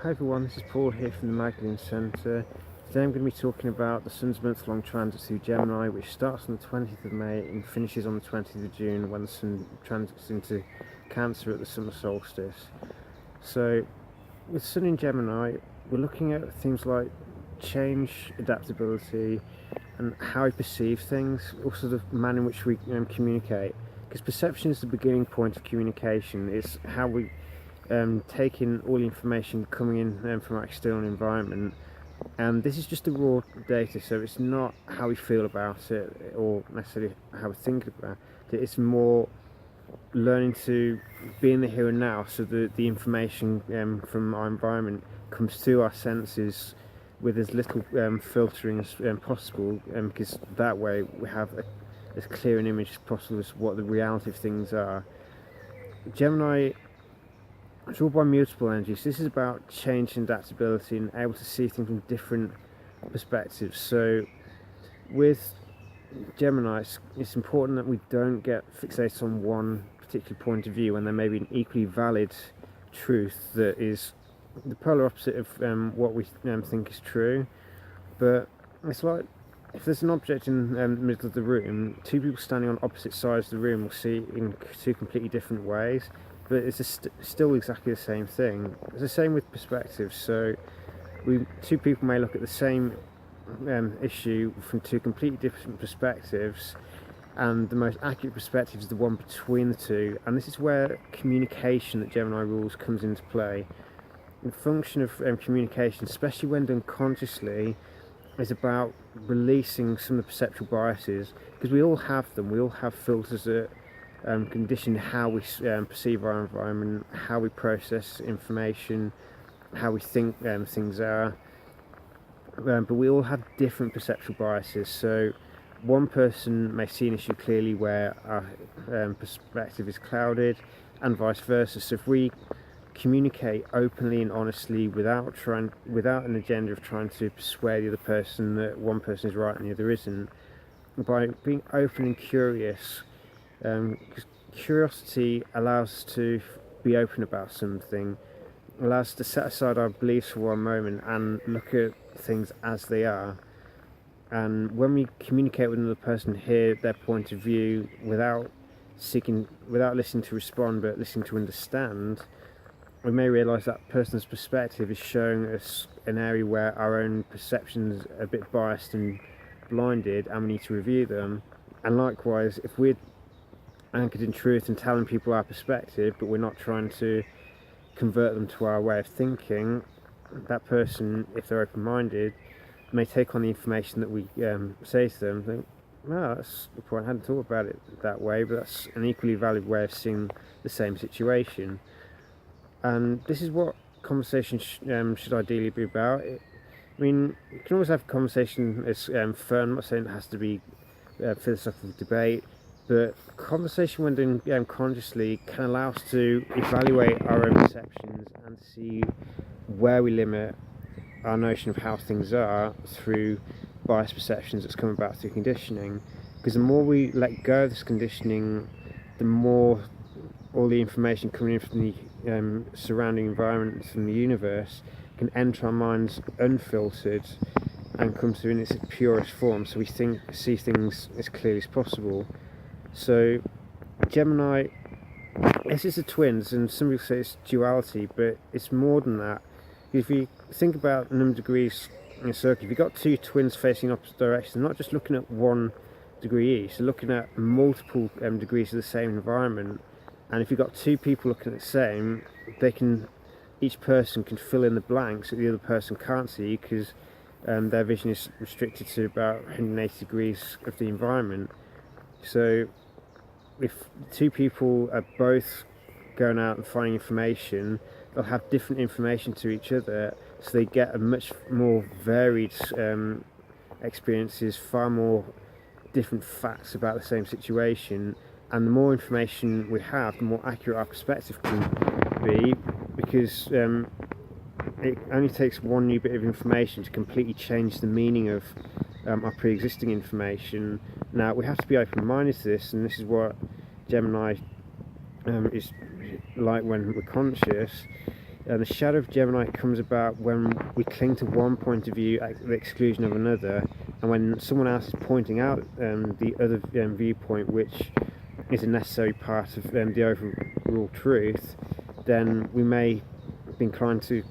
Hi everyone, this is Paul here from the Magdalene Centre. Today I'm going to be talking about the Sun's month-long transit through Gemini, which starts on the 20th of May and finishes on the 20th of June when the Sun transits into Cancer at the summer solstice. So, with Sun in Gemini, we're looking at things like change, adaptability, and how we perceive things, also the manner in which we communicate. Because perception is the beginning point of communication. It's how we take in all the information coming in from our external environment, and this is just the raw data, so it's not how we feel about it or necessarily how we think about it. It's more learning to be in the here and now, so that the information from our environment comes through our senses with as little filtering as possible, because that way we have as clear an image as possible as what the reality of things are. Gemini, it's all by mutable energies. This is about change and adaptability and able to see things from different perspectives. So with Gemini, it's important that we don't get fixated on one particular point of view when there may be an equally valid truth that is the polar opposite of what we think is true. But it's like, if there's an object in the middle of the room, two people standing on opposite sides of the room will see it in two completely different ways, but it's still exactly the same thing. It's the same with perspectives. So two people may look at the same issue from two completely different perspectives, and the most accurate perspective is the one between the two, and this is where communication that Gemini rules comes into play. The function of communication, especially when done consciously, is about releasing some of the perceptual biases, because we all have them. We all have filters that condition how we perceive our environment, how we process information, how we think things are. But we all have different perceptual biases. So one person may see an issue clearly where our perspective is clouded, and vice versa. So if we communicate openly and honestly without an agenda of trying to persuade the other person that one person is right and the other isn't, by being open and curious, because curiosity allows us to be open about something, allows us to set aside our beliefs for one moment and look at things as they are. And when we communicate with another person, hear their point of view without listening to respond but listening to understand, we may realise that person's perspective is showing us an area where our own perceptions are a bit biased and blinded, and we need to review them. And likewise, if we're anchored in truth and telling people our perspective, but we're not trying to convert them to our way of thinking, that person, if they're open-minded, may take on the information that we say to them and think, well, that's the point, I hadn't thought about it that way, but that's an equally valid way of seeing the same situation. And this is what conversation should ideally be about. I mean, you can always have a conversation as fun. I'm not saying it has to be philosophical debate, but conversation when done consciously can allow us to evaluate our own perceptions and see where we limit our notion of how things are through biased perceptions that's come about through conditioning. Because the more we let go of this conditioning, the more all the information coming in from the surrounding environment, from the universe, can enter our minds unfiltered and come through in its purest form, so we see things as clearly as possible. So Gemini, this is the twins, and some people say it's duality, but it's more than that. If you think about the number of degrees in a circle, if you've got two twins facing in opposite directions, they're not just looking at 1 degree each, they're looking at multiple degrees of the same environment. And if you've got two people looking at the same, each person can fill in the blanks that the other person can't see, because their vision is restricted to about 180 degrees of the environment. So if two people are both going out and finding information, they'll have different information to each other, so they get a much more varied experiences, far more different facts about the same situation. And the more information we have, the more accurate our perspective can be, because it only takes one new bit of information to completely change the meaning of our pre-existing information. Now, we have to be open-minded to this, and this is what Gemini is like when we're conscious, The shadow of Gemini comes about when we cling to one point of view at the exclusion of another, and when someone else is pointing out the other viewpoint, which is a necessary part of the overall truth, then we may be inclined to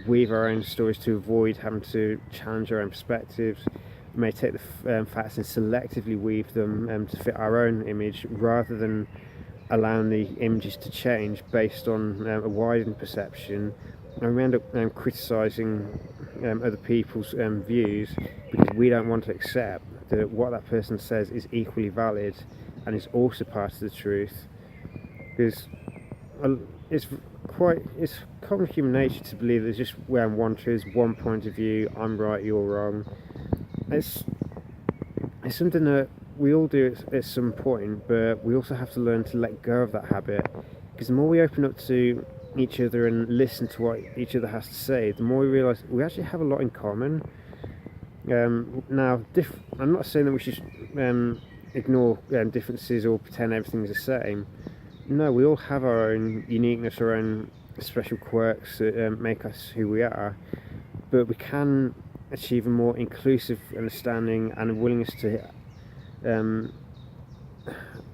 weave our own stories to avoid having to challenge our own perspectives. We may take the facts and selectively weave them to fit our own image, rather than allowing the images to change based on a widened perception. And we end up criticising other people's views because we don't want to accept that what that person says is equally valid and is also part of the truth. Because it's common human nature to believe there's just one truth, one point of view, I'm right, you're wrong. It's something that we all do at some point, but we also have to learn to let go of that habit, because the more we open up to each other and listen to what each other has to say, the more we realise we actually have a lot in common. Now, I'm not saying that we should ignore differences or pretend everything's the same. No, we all have our own uniqueness, our own special quirks that make us who we are, but we can achieve a more inclusive understanding and a willingness to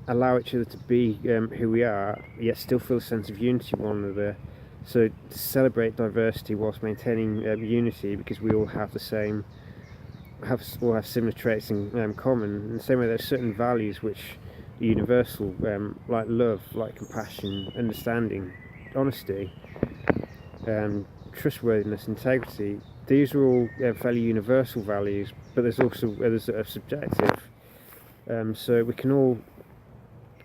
allow each other to be who we are, yet still feel a sense of unity with one another. So to celebrate diversity whilst maintaining unity, because we all have have similar traits in common. In the same way, there's certain values which are universal, like love, like compassion, understanding, honesty, trustworthiness, integrity. These are all fairly universal values, but there's also others that are subjective. So we can all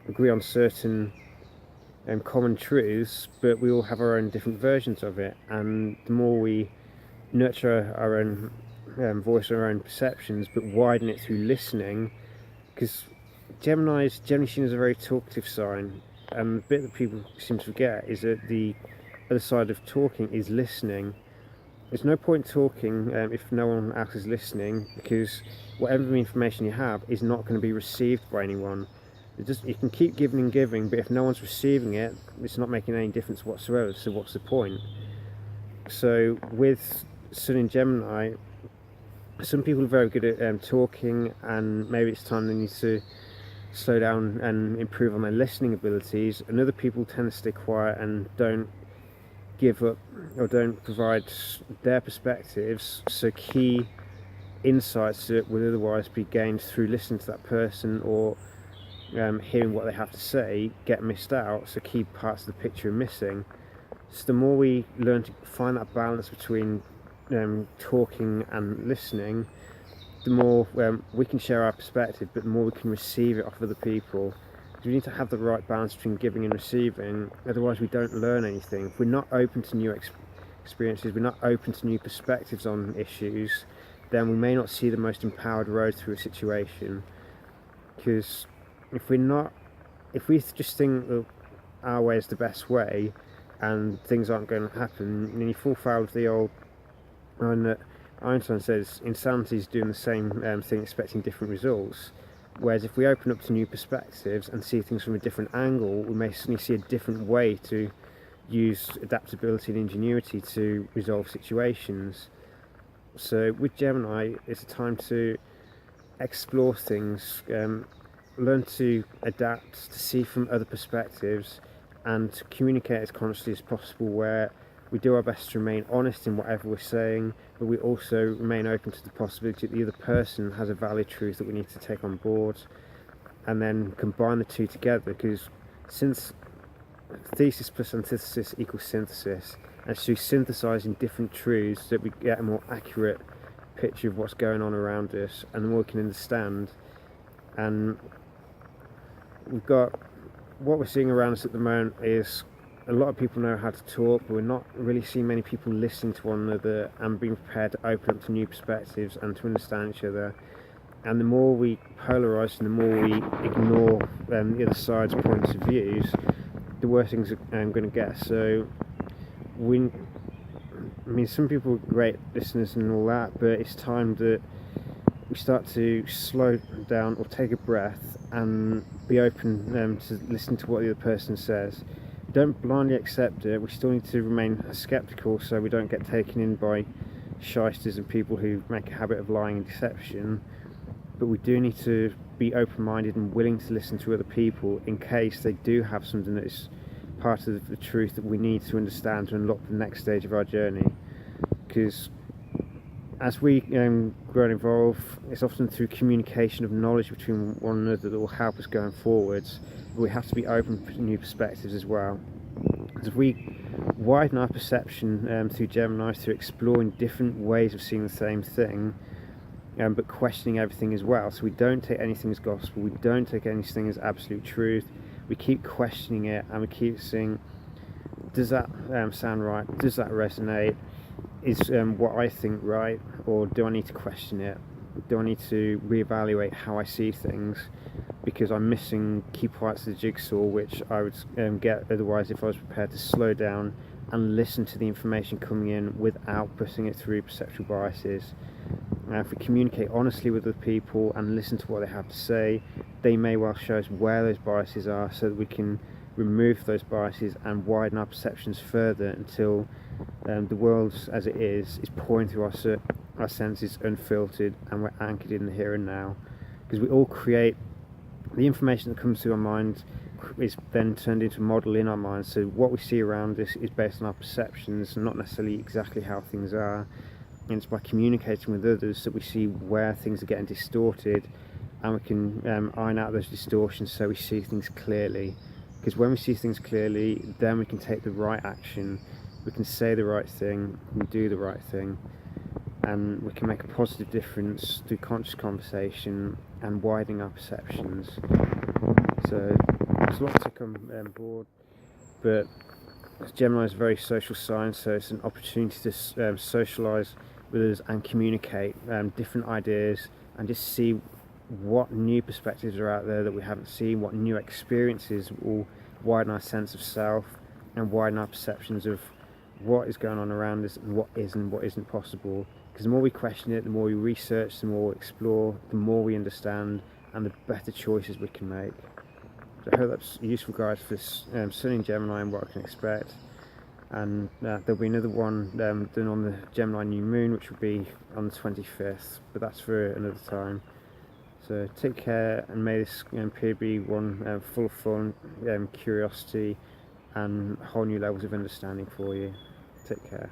agree on certain common truths, but we all have our own different versions of it. And the more we nurture our own voice, our own perceptions, but widen it through listening, because Gemini is generally seen as a very talkative sign, and the bit that people seem to forget is that the other side of talking is listening. There's no point talking if no one else is listening, because whatever information you have is not going to be received by anyone. You can keep giving and giving, but if no one's receiving it, it's not making any difference whatsoever, so what's the point? So with Sun in Gemini, some people are very good at talking, and maybe it's time they need to slow down and improve on their listening abilities, and other people tend to stay quiet and don't give up or don't provide their perspectives, so key insights that would otherwise be gained through listening to that person or hearing what they have to say get missed out, so key parts of the picture are missing. So the more we learn to find that balance between talking and listening, the more we can share our perspective, but the more we can receive it off other people. We need to have the right balance between giving and receiving, otherwise we don't learn anything. If we're not open to new experiences, we're not open to new perspectives on issues, then we may not see the most empowered road through a situation. Because if we just think that our way is the best way and things aren't going to happen, then you fall foul of the old line that Einstein says, insanity is doing the same thing, expecting different results. Whereas if we open up to new perspectives and see things from a different angle, we may suddenly see a different way to use adaptability and ingenuity to resolve situations. So with Gemini, it's a time to explore things, learn to adapt, to see from other perspectives, and to communicate as consciously as possible, where we do our best to remain honest in whatever we're saying, but we also remain open to the possibility that the other person has a valid truth that we need to take on board, and then combine the two together, because since thesis plus antithesis equals synthesis, and through synthesizing different truths that we get a more accurate picture of what's going on around us, and the more we can understand. And we've got, what we're seeing around us at the moment is a lot of people know how to talk, but we're not really seeing many people listening to one another and being prepared to open up to new perspectives and to understand each other. And the more we polarise and the more we ignore the other side's points of views, the worse things are going to get. So some people are great listeners and all that, but it's time that we start to slow down or take a breath and be open to listen to what the other person says. don't blindly accept it. We still need to remain skeptical so we don't get taken in by shysters and people who make a habit of lying and deception. But we do need to be open-minded and willing to listen to other people in case they do have something that is part of the truth that we need to understand to unlock the next stage of our journey. Because as we grow and evolve, it's often through communication of knowledge between one another that will help us going forwards. But we have to be open to new perspectives as well. As we widen our perception through Gemini, through exploring different ways of seeing the same thing, but questioning everything as well. So we don't take anything as gospel, we don't take anything as absolute truth. We keep questioning it and we keep saying, does that sound right? Does that resonate? Is what I think right? Or do I need to question it? Do I need to reevaluate how I see things? Because I'm missing key parts of the jigsaw which I would get otherwise if I was prepared to slow down and listen to the information coming in without putting it through perceptual biases. If we communicate honestly with other people and listen to what they have to say, they may well show us where those biases are so that we can remove those biases and widen our perceptions further until the world as it is pouring through our senses unfiltered and we're anchored in the here and now. Because we all create the information that comes through our minds is then turned into a model in our minds. So what we see around us is based on our perceptions and not necessarily exactly how things are. And it's by communicating with others that we see where things are getting distorted and we can iron out those distortions so we see things clearly. Because when we see things clearly, then we can take the right action, we can say the right thing, we can do the right thing, and we can make a positive difference through conscious conversation and widening our perceptions. So there's a lot to come on board, but Gemini is a very social sign, so it's an opportunity to socialise with us and communicate different ideas and just see what new perspectives are out there that we haven't seen, what new experiences will widen our sense of self and widen our perceptions of what is going on around us and what isn't possible. Because the more we question it, the more we research, the more we explore, the more we understand and the better choices we can make. So I hope that's a useful guide for this Sun in Gemini and what I can expect. And there'll be another one done on the Gemini new moon, which will be on the 25th, but that's for another time. So take care, and may this period be one full of fun, curiosity and whole new levels of understanding for you. Take care.